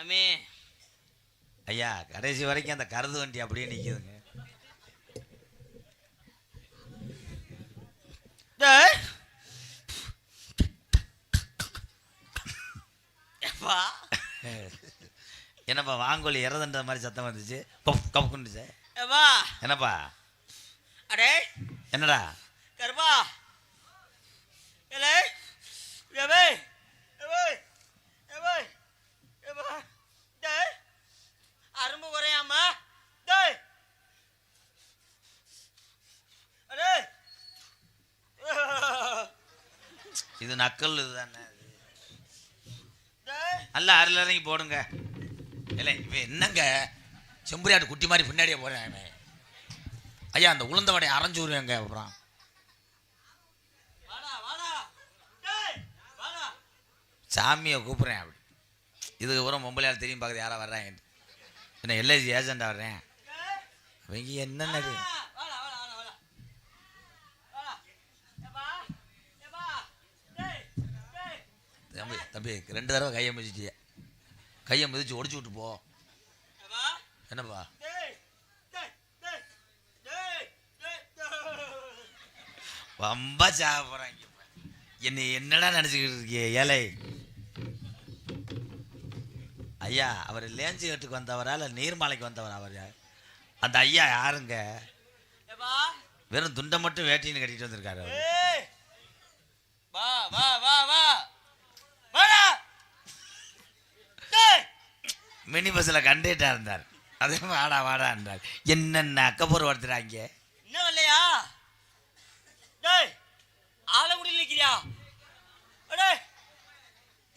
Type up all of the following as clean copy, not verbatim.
சாமி ஐயா கடைசி வரைக்கும் அந்த கருது வண்டி அப்படியே நிற்கிதுங்க. என்னப்பா வாங்கோலி இறதுன்ற மாதிரி சத்தம் வந்துச்சு. கப்புக்குண்டுச்சு. என்னப்பா? அடே என்னடா கருப்பா அரும்பு குறையாமா இது நக்கல் இதுதானே. நல்ல அருள் இறங்கி போடுங்க. இல்லை இவன் என்னங்க செம்பரியாட்டு குட்டி மாதிரி பின்னாடியே போறேன். ஐயா அந்த உளுந்த வடையை அரைஞ்சு விடுவேங்க. அப்புறம் சாமியை கூப்பிட்றேன். அப்படி இதுக்கப்புறம் பொம்பளையால் தெரியும் பார்க்குறது யாராக வர்றாங்க. என்ன எல்ஐசி ஏஜெண்டாக வர்றேன். அவங்க என்னென்ன தம்பி தம்பி 2 தடவை கையை மிதிச்சிட்டிய. கையை மிதிச்சு ஒடிச்சு விட்டு போ. என்னப்பா? ரொம்ப சாப்பிட்றாங்க. என்னை என்னடா நினச்சிக்கிட்டு இருக்கிய ஏழை? ஐயா அவர் லேஞ்சு கட்டுக்கு வந்தவரா இல்லை நீர்மாலைக்கு வந்தவரா? அவர் அந்த ஐயா யாருங்க? வெறும் துண்டை மட்டும் வேட்டின்னு கட்டிட்டு வந்திருக்காரு. மினி பஸ்ஸில் கண்டேட்டா இருந்தார். அதே வாடா வாடா இருந்தார். என்னென்ன அக்கப்பூர் வருத்துறாங்க. என்ன இல்லையா ஆள முடியல நிக்கிறியா?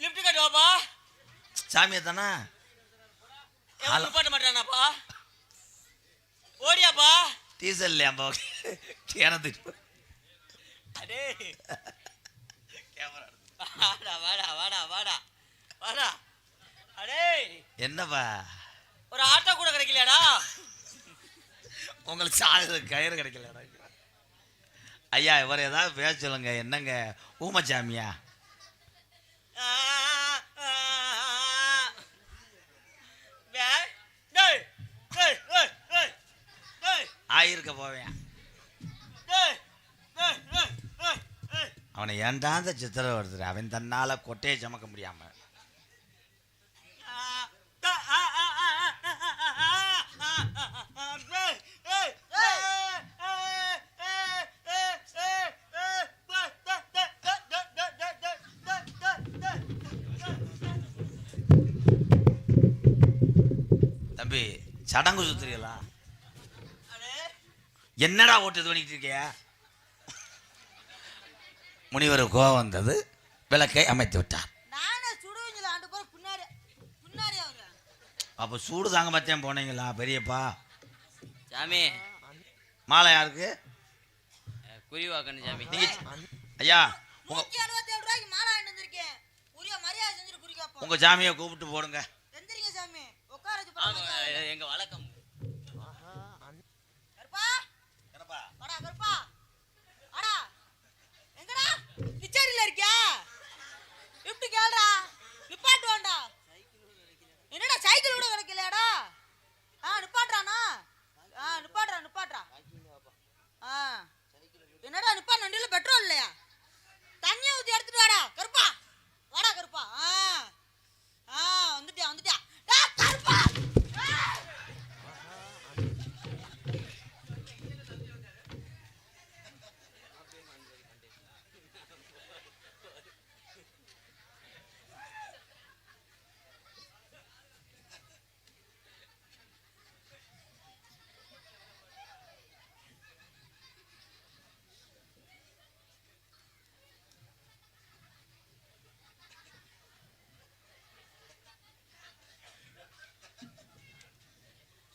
லிஃப்ட் கட்டுவாப்பா. சாமியை தானே பாட்ட மாட்டானாப்பா. ஓடியாப்பா. டீசல் இல்லையாப்பா. கேனத்துக்கு அடே வாடா வாடா வாடா வாடா வாடா. அடே என்னப்பா ஒரு ஆட்டோ கூட கிடைக்கலையாடா? உங்களுக்கு சாகு கயிறு கிடைக்கலடா. ஐயா இவர் ஏதாவது பேச சொல்லுங்க. என்னங்க ஊமச்சாமியா? ஆயிருக்க போவேன். அவனை ஏன்டா அந்த சித்திரை வருது. அவன் தன்னால கொட்டையை சமக்க முடியாம தம்பி சடங்கு சுத்துறீங்களா? என்னடா ஓட்டு பண்ணிட்டு இருக்கிய? முனிவர் கோவம் வந்தது. விளக்கை அமைத்து விட்டார். அப்போ சூடு தாங்க மத்தியம் போனீங்களா பெரியப்பா? சாமி மாலை யாருக்கு? குறிவாக்கணும் சாமி. ஐயா உங்க சாமியை கூப்பிட்டு போடுங்க. எங்க வழக்கம். என்னடா சைக்கிள் கூட கிடைக்கலடா? நிப்பாட்றானா? நிப்பாட்றா. என்னடா நிப்பா? வண்டியில பெட்ரோல் இல்லையா? தண்ணியை ஊற்றி எடுத்துட்டு வாடா கருப்பா. வாடா கருப்பா. வந்துட்டியா கருப்பா.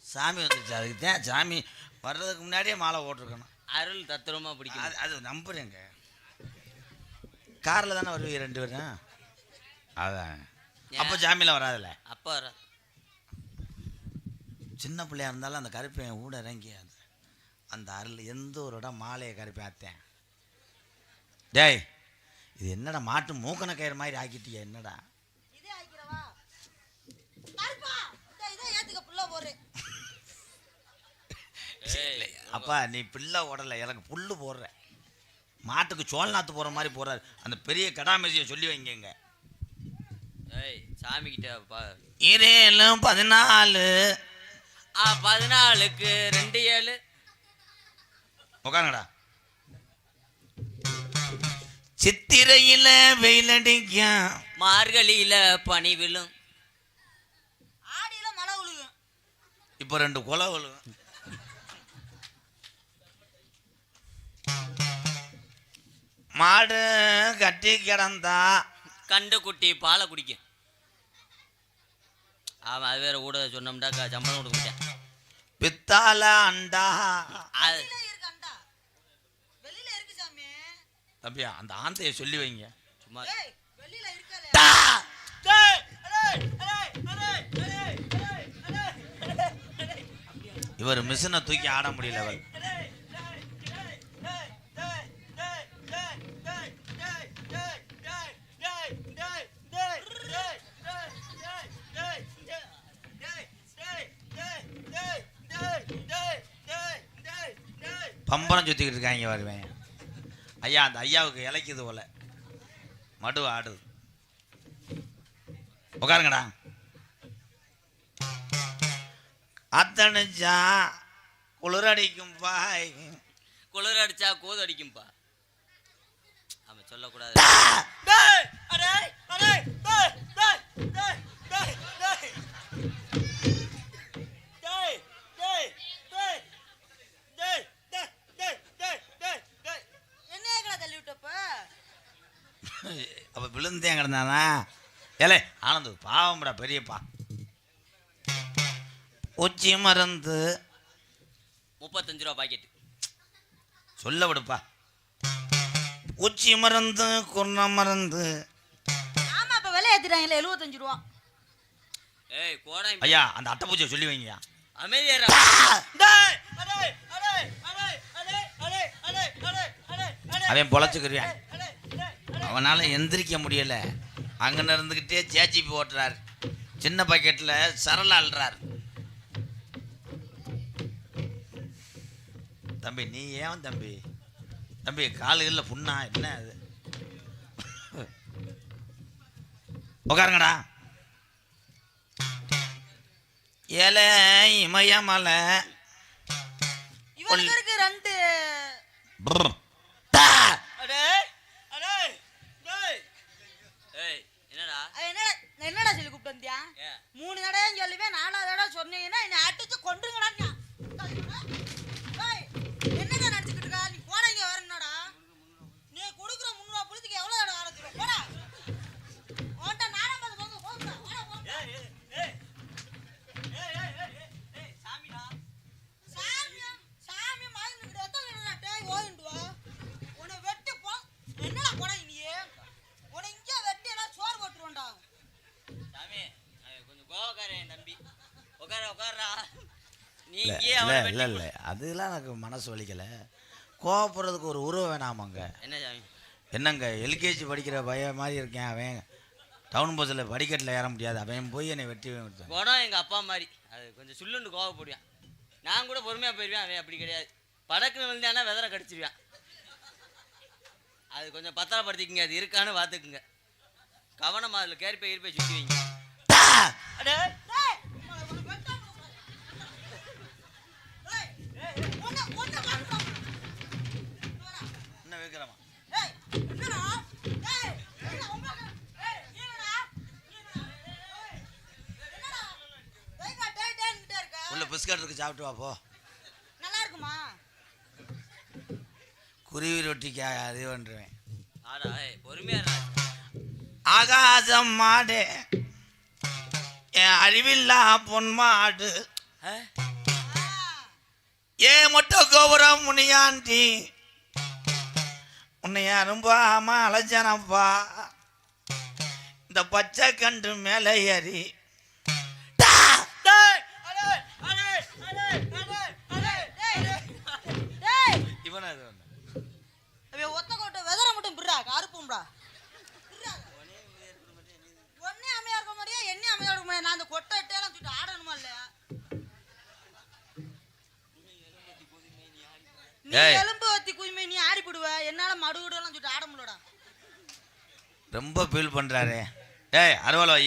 சாமி வந்துருச்சு. அதுக்கு தான் சாமி வர்றதுக்கு முன்னாடியே மாலை ஓட்டிருக்கணும். அருள் தத்துவமாக பிடிக்கும். அது நம்புறேங்க. காரில் தானே வருவீங்க 2 பேரும். அதான் அப்போ சாமியில் வராதுல்ல. அப்போ வர சின்ன பிள்ளையா இருந்தாலும் அந்த கருப்பையன் கூட இறங்கி அந்த அருள் எந்த ஒரு இடம் மாலையை கருப்பேன் அத்தேன். டேய் இது என்னடா மாட்டு மூக்கண கயிறு மாதிரி ஆக்கிட்டியா? என்னடா அப்பா நீ பிள்ளை ஓடலை எனக்கு புல்லு போடுற மாட்டுக்கு சோழ நாத்து போகிற மாதிரி போகிறாரு அந்த பெரிய கடாமேசியை சொல்லி வைங்க. ஏய் சாமி கிட்ட 14 14க்கு 2 7 உட்காருங்கடா. சித்திரையில வெயிலடிக்கும் மார்கழியில பனி விழும் ஆடியில மழை விழுகும். இப்போ 2 கொலை விழுகும். மாடு கட்டி கிடந்தா கண்டு குட்டி பாலை குடிக்கும். ஆமாம் அது வேற ஊட சொன்னோம்டாக்கா சம்பளம் கொடுக்க மாட்டேன். பித்தால அண்டா அது வெளியில இருக்கு அண்டா. வெளியில இருக்கு சாமி. அப்படியா அந்த ஆந்தைய சொல்லி வைங்க. சும்மா ஏய் வெளியில இருக்கல. இவர் மிஷினை தூக்கி ஆட முடியல. அவர் பம்பரம் சுத்திக்கிட்டு இருக்காங்க வருவேன். ஐயா அந்த ஐயாவுக்கு இலைக்குது போல மடு ஆடுது. உட்காருங்கடா. அத்தனிச்சா குளிரடிக்கும்பா. குளிர் அடிச்சா கோது அடிக்கும்பா. அவன் சொல்லக்கூடாது. அப்ப விழுந்தேன் கிடந்தானா? ஏலே ஆனந்து பாவம்டா பெரியப்பா. உச்சி மருந்து 35 ரூபா பாக்கெட். சொல்ல விடுப்பா. உச்சி மருந்து குர்ண மருந்து. ஆமா இப்ப விலை ஏத்திட்டாங்கல 75 ரூபா. ஏய் கோடை ஐயா அந்த அட்டை பூஜை சொல்லி வைங்கயா. அமைதியாரா. அவன் பொழைச்சுக்கிறியான். அவனால எந்திரிக்க முடியல. அங்கே இருந்துக்கிட்டே ஜேஜிபி ஓட்டுறாரு. சின்ன பாக்கெட்டில் சரளா அல்றார். தம்பி நீ ஏன் தம்பி தம்பி காலுகளில் புண்ணா என்ன அது? உட்காருங்கடா. ஏலே இமயமலை இவனுக்கு இருக்கு 2. ஏய் என்னடா என்னடா சொல்லி கூப்பிட்டு வந்தியா? 3 தடவை சொல்லுவேன் 4வது தடவை சொன்னீங்கன்னா என்னை அடிச்சு கொன்றுங்கடா. என்னடா நடிச்சுக்கிட்டு இருக்கா நீ? போறீங்க வரணும்டா. நீ கொடுக்குற 300 ரூபா புளித்துக்கு எவ்வளவு தடவை ஆரம்பிச்சு போடா. ஓட்ட நானும் பார்த்து போங்க போங்க. சாமி மாயின்னு எத்தனை டேய் ஓயிண்டு வா. உன்னை வெட்டி போ. என்னடா போடா நீ? உன்னை இங்கே வெட்டி எல்லாம் சோறு போட்டுருவோம்டா. சாமி கொஞ்சம் கோவக்காரன் தம்பி. உட்காரா. நீ இல்லை இங்கே இல்லை அவனை இல்லை இல்லை அதெல்லாம் எனக்கு மனசு வலிக்கலை. கோவப்படுறதுக்கு ஒரு உருவம் வேணாமாங்க. என்ன சாமி? என்னங்க எல்கேஜி படிக்கிற பையன் மாதிரி இருக்கேன். அவன் டவுன் பஸ்ஸில் படிக்கட்டில் ஏற முடியாது. அவன் போய் என்னை வெட்டி விட்டான். குணம் எங்கள் அப்பா மாதிரி. அது கொஞ்சம் சுள்ளுண்டு கோவப்படுவான். நான் கூட பொறுமையாக போயிடுவேன். அவன் அப்படி கிடையாது. படக்குன்னு விழுந்தானா வெதரை கடிச்சிருவான். அது கொஞ்சம் பத்திரப்படுத்திக்கங்க. அது இருக்கான்னு பார்த்துக்குங்க. கவனமாக அதில் கேரிப்பை இருப்பை சுற்றி வைங்க. அடே டேய் உன்னை வெட்டாம டேய் உன்னை மாட்டுறோம். என்ன வைக்கிறமா? டேய் என்னடா? டேய் என்ன உங்களுக்கு? டேய் என்னடா? என்னடா? டேய்கிட்டே இருக்க. உள்ள பிஸ்கட் இருக்கு சாப்பிட்டு வா போ. நல்லா இருக்குமா? குருவி ரொட்டிக்கு அது பண்ணுறேன். ஆடா பொறுமையா. ஆகாசம் மாடு என் அறிவில்லா பொன் மாடு. ஏ மொட்டை கோபுரம் முனியாண்டி உன்னை அரும்பாம அலைஞ்சனப்பா. இந்த பச்சை கண்டு மேலே ஏறி இவனை ஒத்த கோட்டை வெதரை மட்டும் பிறா கருப்பும்டா. ஒன்னே அமையா இருக்க மாதிரியா என்ன அமையா இருக்க மாதிரியா? நான் அந்த கொட்டை இட்டையெல்லாம் சுட்டு ஆடணுமா இல்லையா? நீ ஏய். எலும்பு வத்தி குயுமே நீ ஆடி போடுவ என்னால மடுகுடலாம் சொல்லிட்டு ஆட முடியலடா. ரொம்ப ஃபீல் பண்றாரு. ஏய் அருவாள் வை.